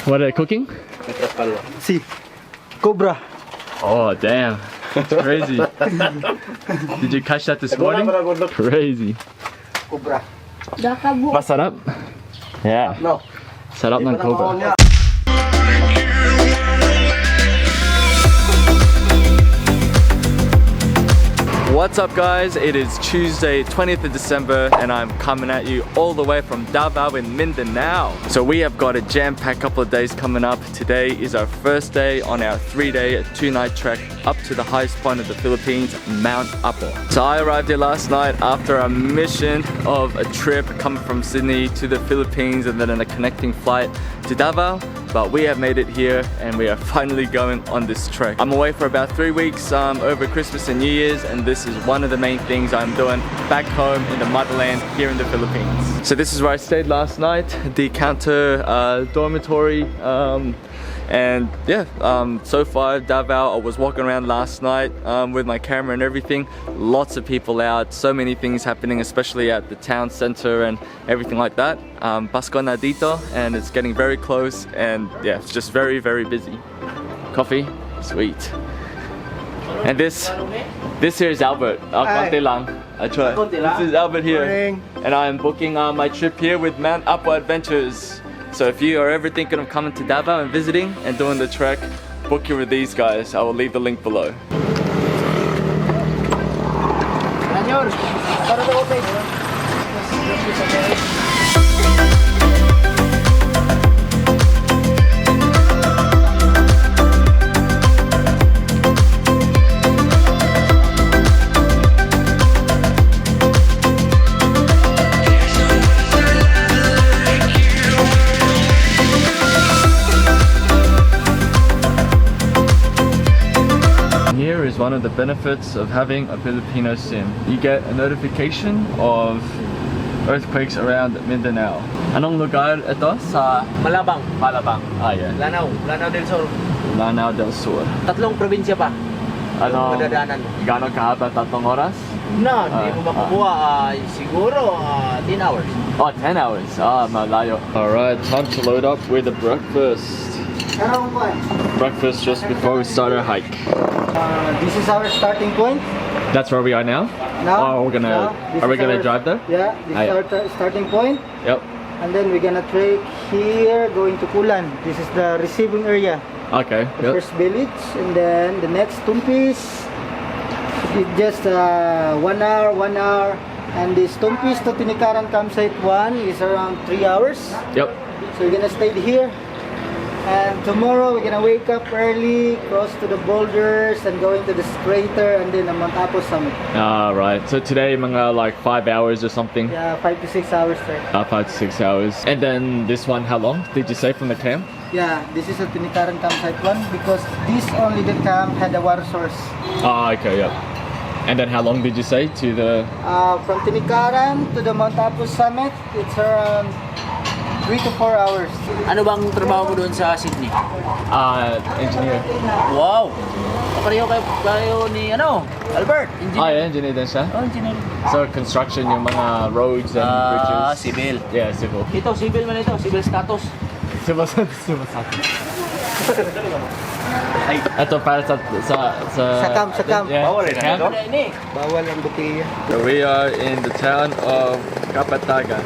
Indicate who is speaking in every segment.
Speaker 1: What are they cooking?
Speaker 2: See, cobra.
Speaker 1: Oh damn, that's crazy. Did you catch that this morning? Crazy.
Speaker 2: Cobra.
Speaker 1: Masarap? Yeah.
Speaker 2: No.
Speaker 1: Sarap ng cobra. What's up guys, it is Tuesday 20th of December and I'm coming at you all the way from Davao in Mindanao. So we have got a jam-packed couple of days coming up. Today is our first day on our 3-day, 2-night trek up to the highest point of the Philippines, Mt Apo. So I arrived here last night after a mission of a trip coming from Sydney to the Philippines and then a connecting flight to Davao. But we have made it here and we are finally going on this trek. I'm away for about 3 weeks over Christmas and New Year's, and this is one of the main things I'm doing back home in the motherland here in the Philippines. So this is where I stayed last night, the counter dormitory. And yeah, so far Davao, I was walking around last night with my camera and everything. Lots of people out, so many things happening, especially at the town center and everything like that. Pasko na dito, and it's getting very close, and yeah, it's just very, very busy. Coffee, sweet. And this here is Albert. Konti lang. I try. This is Albert here, and I'm booking my trip here with Mt Apo Adventures. So if you are ever thinking of coming to Davao and visiting and doing the trek, book here with these guys. I will leave the link below. Here is one of the benefits of having a Filipino SIM. You get a notification of earthquakes around Mindanao. Anong lugar ito? Sa
Speaker 3: Malabang.
Speaker 1: Malabang. Ah, yeah.
Speaker 3: Lanao. Lanao del Sur.
Speaker 1: Lanao del Sur.
Speaker 3: Tatlong probinsya pa.
Speaker 1: Ano?
Speaker 3: Madadaanan mo.
Speaker 1: Gano'ng kahaba? 3 oras?
Speaker 3: No, hindi mo makukuha. Siguro 10 hours.
Speaker 1: Oh, 10 hours. Ah, malayo. Alright, time to load up with the breakfast. Breakfast just before we start our hike.
Speaker 2: This is our starting point.
Speaker 1: That's where we are now?
Speaker 2: Now,
Speaker 1: oh, we're gonna.
Speaker 2: now,
Speaker 1: are we gonna drive there?
Speaker 2: Yeah, this is our starting point.
Speaker 1: Yep.
Speaker 2: And then we're gonna trek here, going to Kulan. This is the receiving area.
Speaker 1: Okay.
Speaker 2: The first village, and then the next Tumpis. It's just 1 hour, 1 hour. And this Tumpis to Tinikaran campsite 1 is around 3 hours.
Speaker 1: Yep.
Speaker 2: So we're gonna stay here. And tomorrow we're gonna wake up early, cross to the boulders, and go into the crater, and then the Mt Apo summit.
Speaker 1: Right. So today, mga like 5 hours or something.
Speaker 2: Yeah, 5 to 6 hours trek.
Speaker 1: 5 to 6 hours. And then this one, how long did you say from the camp?
Speaker 2: Yeah, this is a Tinikaran campsite 1 because this only the camp had a water source.
Speaker 1: Ah, okay, yep. And then how long did you say to the?
Speaker 2: From Tinikaran to the Mt Apo summit, it's around 3 to 4 hours.
Speaker 3: Ano bang trabaho mo doon sa Sydney?
Speaker 1: Engineer.
Speaker 3: Wow! Pareho kayo ni Albert, engineer.
Speaker 1: Ah, yeah, engineer din siya.
Speaker 3: Oh, engineer.
Speaker 1: So construction, yung mga roads and bridges.
Speaker 3: Civil.
Speaker 1: Yeah, civil.
Speaker 3: Ito, civil man ito. Civil status.
Speaker 1: Civil status. Ito para sa
Speaker 2: Sa camp.
Speaker 1: Yeah,
Speaker 3: Bawal
Speaker 1: sa camp.
Speaker 2: Bawal ang botella.
Speaker 1: So we are in the town of Kapatagan,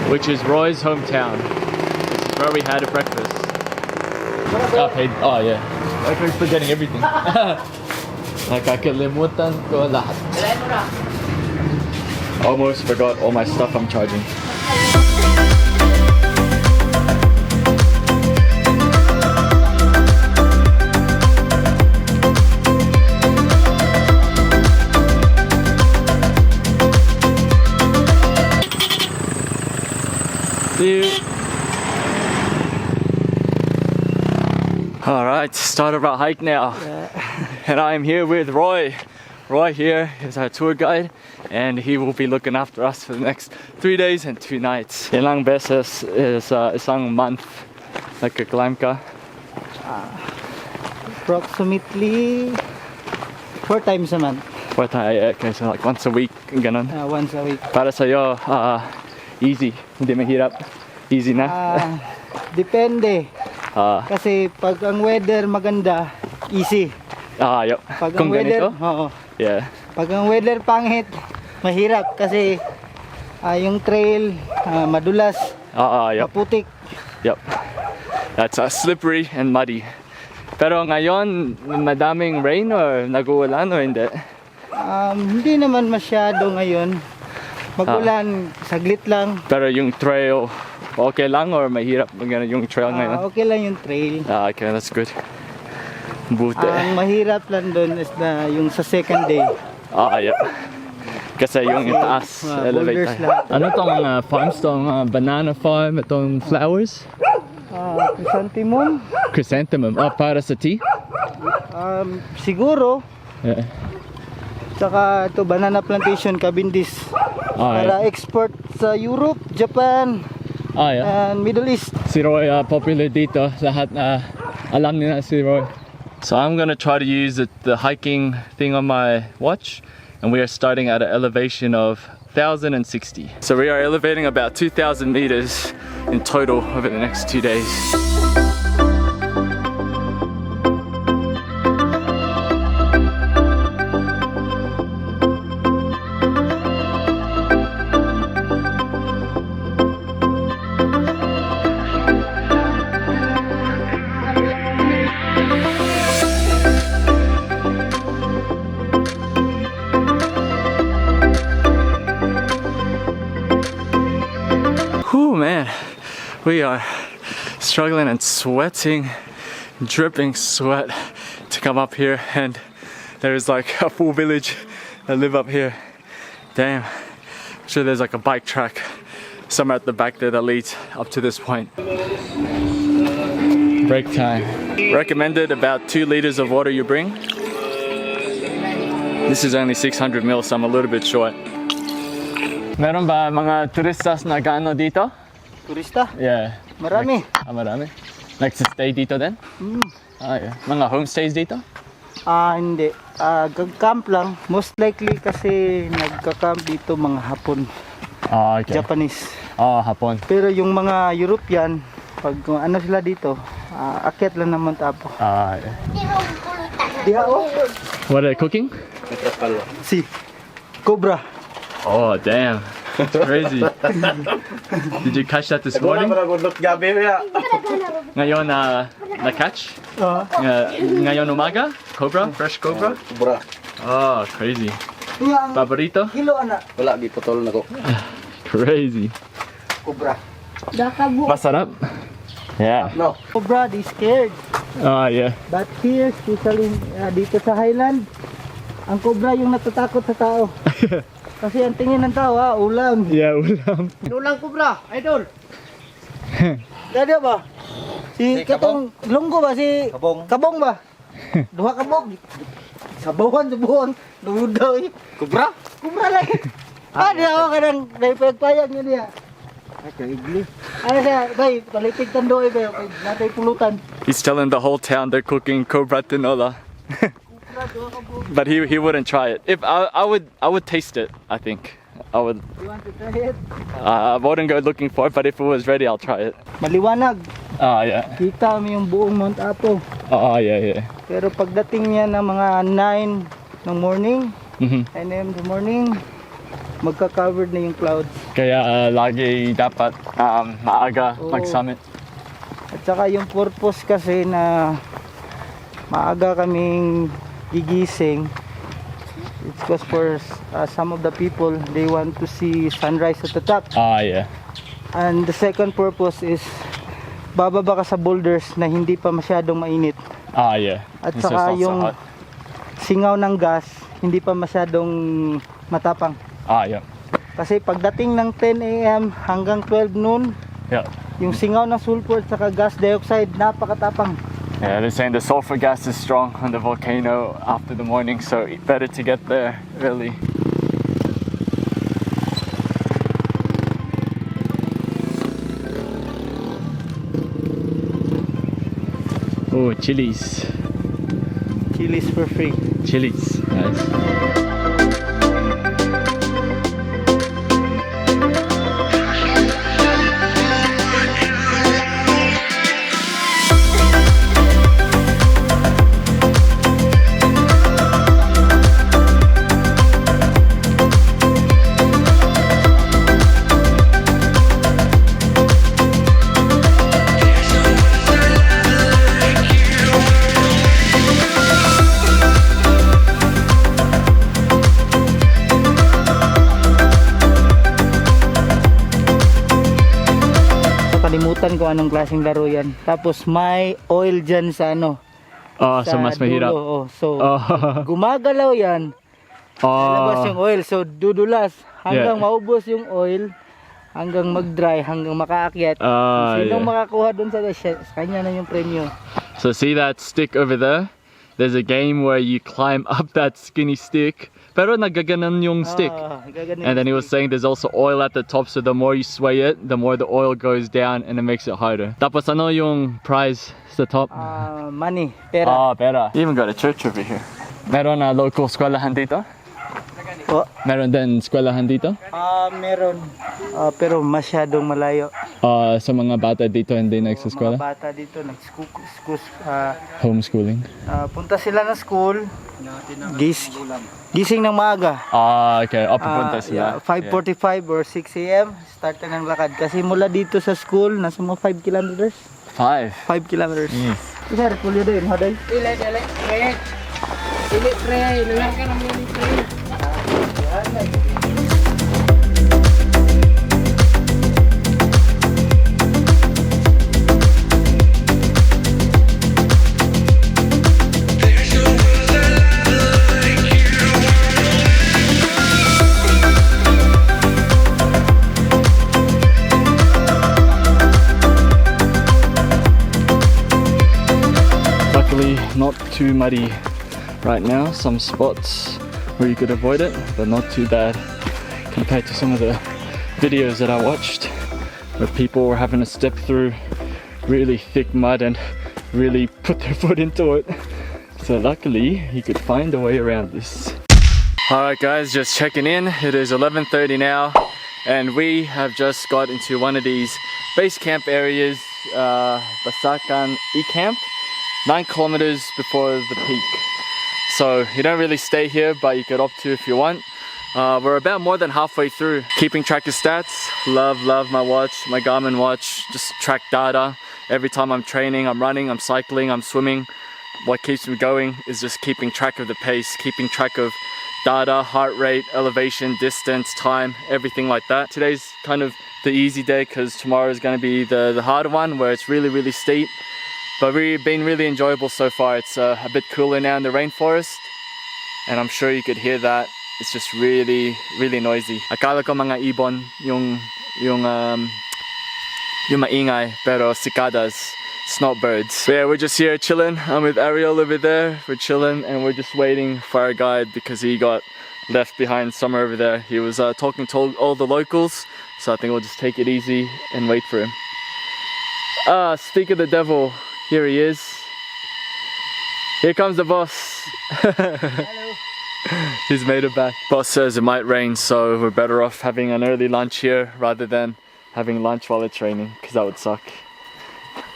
Speaker 1: which is Roy's hometown. This is where we had a breakfast. Oh yeah. I keep forgetting everything. Nakakalimutan ko lahat. Almost forgot all my stuff I'm charging. Alright, start of our hike now. And I am here with Roy. Roy here is our tour guide, and he will be looking after us for the next 3 days and 2 nights. Ilang beses is isang month nagka-climb ka?
Speaker 2: Approximately 4 times a month.
Speaker 1: 4 times, okay, so like once a week, ganon.
Speaker 2: Once a week.
Speaker 1: Para sa'yo, easy, hindi mahirap. Easy na.
Speaker 2: Depende. Kasi pag ang weather maganda, easy.
Speaker 1: Yup.
Speaker 2: Pag
Speaker 1: Kung
Speaker 2: ang weather,
Speaker 1: ganito?
Speaker 2: oo.
Speaker 1: Yeah.
Speaker 2: Pag ang weather pangit, mahirap kasi yung trail madulas,
Speaker 1: Yup.
Speaker 2: maputik.
Speaker 1: Yup. That's slippery and muddy. Pero ngayon, madaming rain or nag-uulan o hindi?
Speaker 2: Hindi naman masyado ngayon. Magulan, saglit lang.
Speaker 1: Pero yung trail, okay lang or mahirap yung trail ngayon?
Speaker 2: Okay lang yung trail.
Speaker 1: Okay, that's good. Buti.
Speaker 2: Ang mahirap lang doon is na yung sa second day.
Speaker 1: Yup. Kasi yung itaas, elevate
Speaker 2: boulders
Speaker 1: tayo.
Speaker 2: lahat.
Speaker 1: Ano tong mga farms? Tong banana farm, itong flowers?
Speaker 2: Chrysanthemum,
Speaker 1: Chrysanthemum. Para sa tea?
Speaker 2: siguro.
Speaker 1: Yeah.
Speaker 2: Saka ito, banana plantation, Cabindis. Para export sa Europe, Japan,
Speaker 1: Yeah.
Speaker 2: and Middle East.
Speaker 1: Si Roy, popular dito. Lahat alam nila si Roy. So I'm gonna try to use the hiking thing on my watch. And we are starting at an elevation of 1,060. So we are elevating about 2,000 meters in total over the next 2 days. Whew, man, we are struggling and sweating, dripping sweat to come up here, and there is like a full village that live up here. Damn, I'm sure there's like a bike track somewhere at the back there that leads up to this point. Break time. Recommended about 2 liters of water you bring. This is only 600 mils, so I'm a little bit short. Meron ba mga turistas na gano dito?
Speaker 2: Turista,
Speaker 1: Yeah.
Speaker 2: marami.
Speaker 1: Marami. Nagsistay dito din? Yeah. Mga homestays dito?
Speaker 2: Hindi. Camp lang. Most likely kasi nagka-camp dito mga Hapon,
Speaker 1: Okay.
Speaker 2: Japanese.
Speaker 1: Hapon.
Speaker 2: Pero yung mga European, pag ano sila dito, akyat lang ng Mount Apo.
Speaker 1: Yeah.
Speaker 2: Diha oh.
Speaker 1: What are they cooking?
Speaker 2: Si Cobra.
Speaker 1: Oh, damn. That's crazy. Did you catch that this morning? Ngayon na-catch? Ngayon umaga? Cobra? Fresh cobra?
Speaker 3: Bra.
Speaker 1: Oh, crazy. Paborito?
Speaker 2: Kilo ana.
Speaker 3: Wala, giputol na ko.
Speaker 1: Crazy.
Speaker 2: Cobra.
Speaker 1: Masarap? Yeah.
Speaker 3: No.
Speaker 2: Cobra, they scared.
Speaker 1: Yeah.
Speaker 2: But here, especially dito sa Highland, ang cobra yung natatakot sa tao. Kasi ang tingin ng tao, ulam.
Speaker 1: Yeah, ulam.
Speaker 2: Ulam cobra, idol. Dada ba? Si katong lunggo ba? Si kabong ba? Duha kabong. Sabawan, ludaw. Cobra? Cobra lang. Di ako kanang naipagpayag niya niya. Ay, kaigli. Ano siya, bay, palitig tandoy ba? Natay pulutan.
Speaker 1: He's telling the whole town they're cooking cobra tinola. But he wouldn't try it. If I would taste it, I think. I would.
Speaker 2: You want to try it?
Speaker 1: I wouldn't go looking for it, but if it was ready, I'll try it.
Speaker 2: Maliwanag.
Speaker 1: Yeah.
Speaker 2: Kita mo yung buong Mount Apo.
Speaker 1: Yeah.
Speaker 2: Pero pagdating niya ng mga 9 ng morning, 9 a.m. in the morning, magka-covered na yung clouds.
Speaker 1: Kaya lagi dapat maaga
Speaker 2: Oo.
Speaker 1: mag-summit.
Speaker 2: At saka yung purpose kasi na maaga kaming gigising, it's because for some of the people, they want to see sunrise at the top.
Speaker 1: Yeah.
Speaker 2: And the second purpose is bababa ka sa boulders na hindi pa masyadong mainit.
Speaker 1: Yeah.
Speaker 2: At
Speaker 1: It's just
Speaker 2: saka
Speaker 1: not so
Speaker 2: yung
Speaker 1: hot.
Speaker 2: singaw ng gas hindi pa masyadong matapang.
Speaker 1: Yeah.
Speaker 2: Kasi pagdating ng 10 a.m. hanggang 12 noon,
Speaker 1: Yeah.
Speaker 2: yung singaw ng sulfur at saka gas dioxide napakatapang.
Speaker 1: Yeah, they're saying the sulfur gas is strong on the volcano after the morning, so better to get there early. Oh, chilies.
Speaker 2: Chilies for free.
Speaker 1: Chilies, nice.
Speaker 2: Nakalimutan ko anong klaseng laro yan. Tapos may oil dyan sa ano.
Speaker 1: Oh, so mas mahirap.
Speaker 2: Dulo. Oh, so gumagalaw yan. Lalabas yung oil. So dudulas hanggang maubos yung oil. Hanggang mag-dry, hanggang makaakyat. Sinong makakuha dun sa kanya na yung premyo.
Speaker 1: So see that stick over there? There's a game where you climb up that skinny stick. Pero nagaganon yung stick. And then he was saying there's also oil at the top, so the more you sway it, the more the oil goes down and it makes it harder. Tapos ano yung prize sa top?
Speaker 2: Money, pera.
Speaker 1: Pera. You even got a church over here. Meron na local eskwelahan dito?
Speaker 2: Oh.
Speaker 1: Meron din eskwelahan dito?
Speaker 2: Meron. Pero masyadong malayo.
Speaker 1: Sa mga bata dito hindi nagsaskwela?
Speaker 2: Mga bata dito
Speaker 1: homeschooling?
Speaker 2: Punta sila ng school. Gising ng maaga.
Speaker 1: Okay. Papunta sila.
Speaker 2: 5:45 or 6 a.m. Start na ng lakad. Kasi mula dito sa school, nasa mga 5 kilometers. 5 kilometers. Sir, kulyo doon. Haday. Ile. Lulang ka naman yung pre.
Speaker 1: Luckily, not too muddy right now. Some spots where you could avoid it, but not too bad compared to some of the videos that I watched where people were having to step through really thick mud and really put their foot into it. So luckily, you could find a way around this. Alright guys, just checking in. It is 11:30 now and we have just got into one of these base camp areas, Basakan E-Camp. 9 kilometers before the peak. So you don't really stay here, but you could opt to if you want. We're about more than halfway through. Keeping track of stats. Love my watch, my Garmin watch. Just track data. Every time I'm training, I'm running, I'm cycling, I'm swimming. What keeps me going is just keeping track of the pace, keeping track of data, heart rate, elevation, distance, time, everything like that. Today's kind of the easy day because tomorrow is going to be the harder one where it's really steep. But we've been really enjoyable so far. It's a bit cooler now in the rainforest. And I'm sure you could hear that. It's just really noisy. Akala ko mga ibon yung maingay, pero cicadas. It's not birds. But yeah, we're just here chilling. I'm with Ariel over there. We're chilling and we're just waiting for our guide because he got left behind somewhere over there. He was talking to all the locals. So I think we'll just take it easy and wait for him. Speak of the devil. Here he is. Here comes the boss.
Speaker 2: Hello.
Speaker 1: He's made it back. Boss says it might rain, so we're better off having an early lunch here rather than having lunch while it's raining, because that would suck.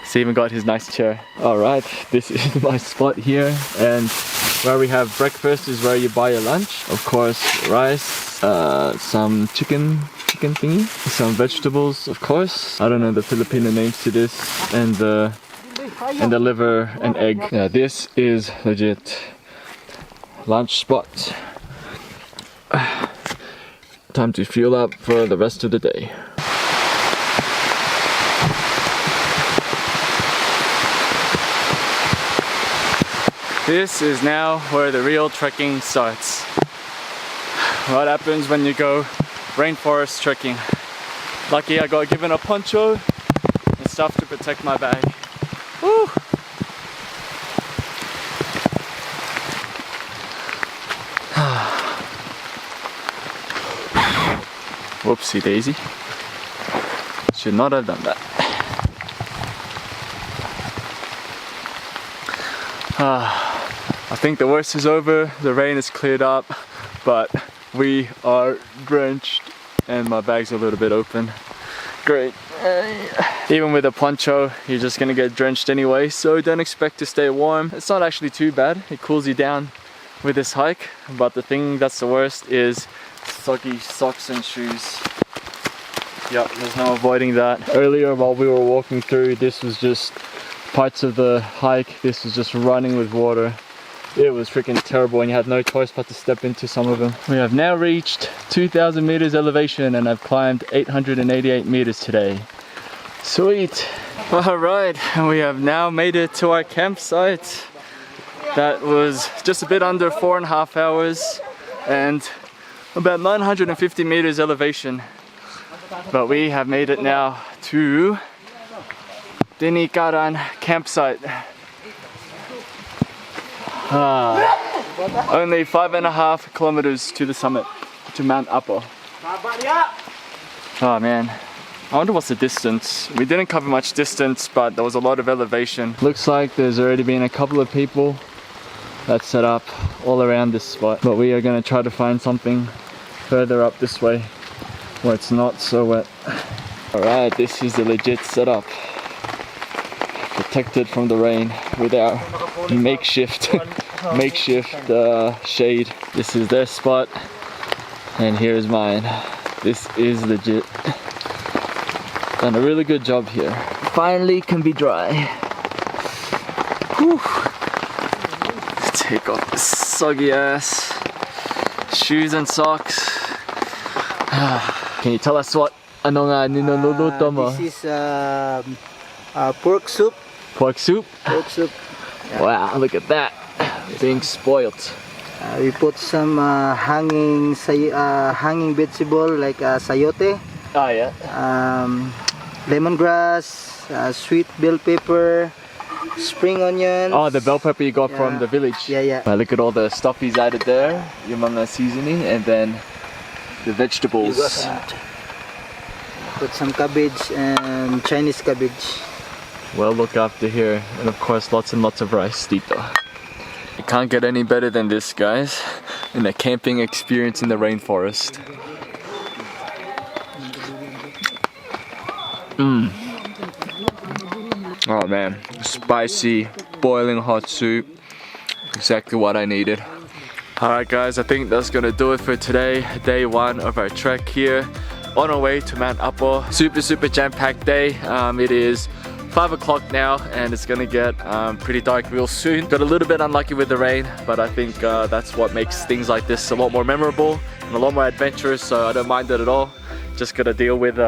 Speaker 1: He's even got his nice chair. Alright, this is my spot here, and where we have breakfast is where you buy your lunch. Of course, rice, some chicken thingy, some vegetables, of course. I don't know the Filipino names to this, and the liver and egg. Yeah, this is legit lunch spot. Time to fuel up for the rest of the day. This is now where the real trekking starts. What happens when you go rainforest trekking? Lucky I got given a poncho and stuff to protect my bag. Woo! Whoopsie daisy. Should not have done that. I think the worst is over. The rain has cleared up, but we are drenched and my bag's a little bit open. Great. Even with a poncho, you're just gonna get drenched anyway, so don't expect to stay warm. It's not actually too bad. It cools you down with this hike, but the thing that's the worst is soggy socks and shoes. Yep, there's no avoiding that. Earlier while we were walking through, this was just parts of the hike. This was just running with water. It was freaking terrible and you had no choice but to step into some of them. We have now reached 2,000 meters elevation and I've climbed 888 meters today. Sweet. Alright, and we have now made it to our campsite. That was just a bit under 4.5 hours and about 950 meters elevation. But we have made it now to Tinikaran campsite. Only 5.5 kilometers to the summit, to Mt Apo. Oh man, I wonder what's the distance. We didn't cover much distance, but there was a lot of elevation. Looks like there's already been a couple of people that set up all around this spot. But we are going to try to find something further up this way where it's not so wet. Alright, this is the legit setup. Protected from the rain with our makeshift shade. This is their spot and here's mine. This is legit. Done a really good job here. Finally can be dry. Whew. Take off the soggy ass shoes and socks. Can you tell us what ano nga niluluto mo?
Speaker 2: This is pork soup.
Speaker 1: Pork soup?
Speaker 2: Pork soup. Yeah.
Speaker 1: Wow, look at that. Being spoiled.
Speaker 2: We put some hanging vegetable like sayote.
Speaker 1: Oh yeah.
Speaker 2: Lemongrass, sweet bell pepper, spring onions.
Speaker 1: Oh, the bell pepper you got from the village.
Speaker 2: Yeah, yeah.
Speaker 1: Look at all the stuff he's added there. Yung mga seasoning and then the vegetables.
Speaker 2: Put some cabbage and Chinese cabbage.
Speaker 1: Well looked after here, and of course lots and lots of rice, Tito. You can't get any better than this, guys, in a camping experience in the rainforest. Oh man, spicy, boiling hot soup. Exactly what I needed. Alright guys, I think that's gonna do it for today. Day 1 of our trek here. On our way to Mt Apo. Super jam-packed day. It is 5 o'clock now and it's gonna get pretty dark real soon. Got a little bit unlucky with the rain, but I think that's what makes things like this a lot more memorable and a lot more adventurous, so I don't mind it at all. Just gotta deal with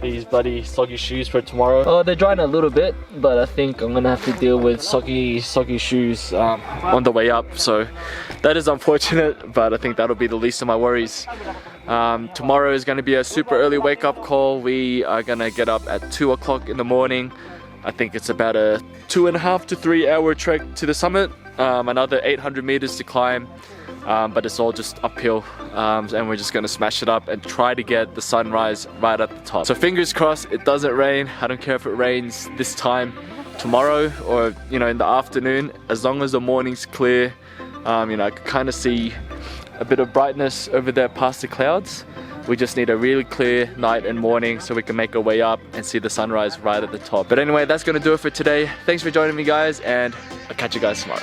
Speaker 1: these bloody soggy shoes for tomorrow. Oh, they're drying a little bit, but I think I'm gonna have to deal with soggy shoes on the way up, so that is unfortunate, but I think that'll be the least of my worries. Tomorrow is gonna be a super early wake-up call. We are gonna get up at 2 o'clock in the morning. I think it's about a 2.5 to 3 hour trek to the summit. Another 800 meters to climb. But it's all just uphill, and we're just gonna smash it up and try to get the sunrise right at the top. So fingers crossed it doesn't rain. I don't care if it rains this time tomorrow or in the afternoon, as long as the morning's clear. I can kind of see a bit of brightness over there past the clouds. We just need a really clear night and morning so we can make our way up and see the sunrise right at the top. But anyway, that's gonna do it for today. Thanks for joining me, guys, and I'll catch you guys tomorrow.